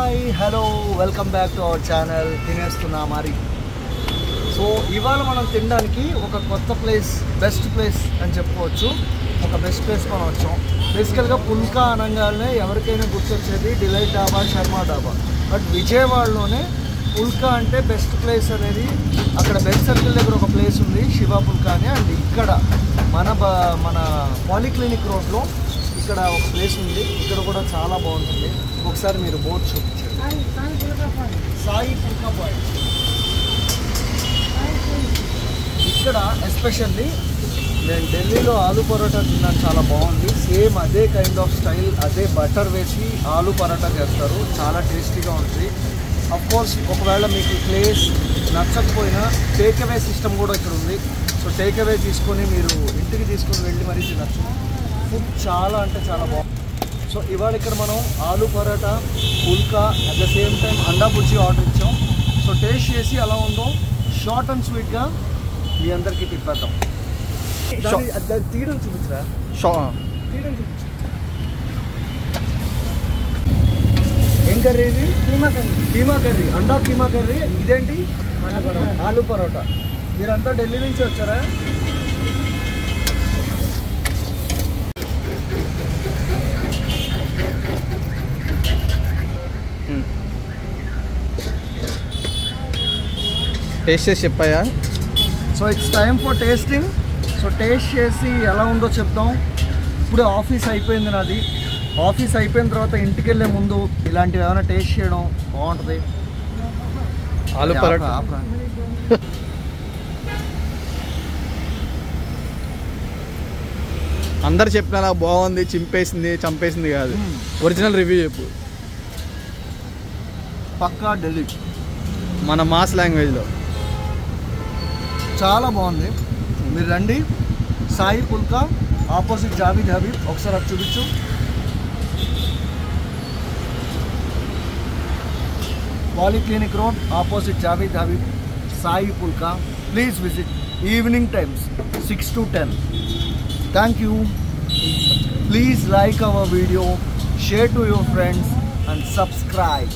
Hi hello welcome back to our channel తినేస్తున్నా మరి. So ఇవాళ మనం తినడానికి ఒక కొత్త ప్లేస్, బెస్ట్ ప్లేస్ అని చెప్పుకోవచ్చు. ఒక బెస్ట్ ప్లేస్ మనం వచ్చాం. బేసికల్గా పుల్కా అనగానే ఎవరికైనా గుర్తొచ్చేది డిలైట్ డాబా, శర్మ డాబా. బట్ విజయవాడలోనే పుల్కా అంటే బెస్ట్ ప్లేస్ అనేది అక్కడ బెస్ట్ సర్కిల్ దగ్గర ఒక ప్లేస్ ఉంది, శివ పుల్కా అని. అండ్ ఇక్కడ మన పాలిక్లినిక్ రోడ్లో ఇక్కడ ఒక ప్లేస్ ఉంది. ఇక్కడ కూడా చాలా బాగుంటుంది. ఒకసారి మీరు బోర్డు చూపించండి. సాయి పుల్కా పాయింట్. ఇక్కడ ఎస్పెషల్లీ నేను ఢిల్లీలో ఆలు పరోటా తిన్నాను, చాలా బాగుంది. సేమ్ అదే కైండ్ ఆఫ్ స్టైల్, అదే బటర్ వేసి ఆలు పరోటా చేస్తారు, చాలా టేస్టీగా ఉంటుంది. అఫ్కోర్స్ ఒకవేళ మీకు ప్లేస్ నచ్చకపోయినా టేక్ అవే సిస్టమ్ కూడా ఇక్కడ ఉంది. సో టేక్ అవే తీసుకొని మీరు ఇంటికి తీసుకొని వెళ్ళి మరీ తినచ్చు. ఫుడ్ చాలా అంటే చాలా బాగుంది. సో ఇవాళ ఇక్కడ మనం ఆలు పరోటా, పుల్కా, అట్ ద సేమ్ టైం అండా బుజ్జి ఆర్డర్ ఇచ్చాం. సో టేస్ట్ చేసి ఎలా ఉందో షార్ట్ అండ్ స్వీట్గా మీ అందరికీ తిప్పేద్దాం. తీయడం చూపించరా, తీయడం చూపించు. ఏం కర్రీ ఇది? కీమా కర్రీ, అండా కీమా కర్రీ. ఇదేంటి? ఆలు పరోటా. మీరంతా ఢిల్లీ నుంచి వచ్చారా? టేస్ట్ చేసి చెప్పాయా? So it's time for tasting. So taste చేసి ఎలా ఉందో చెప్తాం. ఇప్పుడే ఆఫీస్ అయిపోయింది నాది. ఆఫీస్ అయిపోయిన తర్వాత ఇంటికి వెళ్ళే ముందు ఇలాంటివి ఏమైనా టేస్ట్ చేయడం బాగుంటుంది. ఆలు పరోటా అందరు చెప్పినా బాగుంది, చింపేసింది, చంపేసింది కాదు. ఒరిజినల్ రివ్యూ చెప్పు. పక్కా ఢిల్లీ, మన మాస్ లాంగ్వేజ్లో చాలా బాగుంది. మీరు రండి. సాయి పుల్కా, ఆపోజిట్ జావీద్ హబీబ్. ఒకసారి అది చూపించు. Polyclinic road, opposite Jawed Habib, Sai Pulka. Please visit. Evening times 6 to 10. Thank you. Please like our video, share to your friends and subscribe.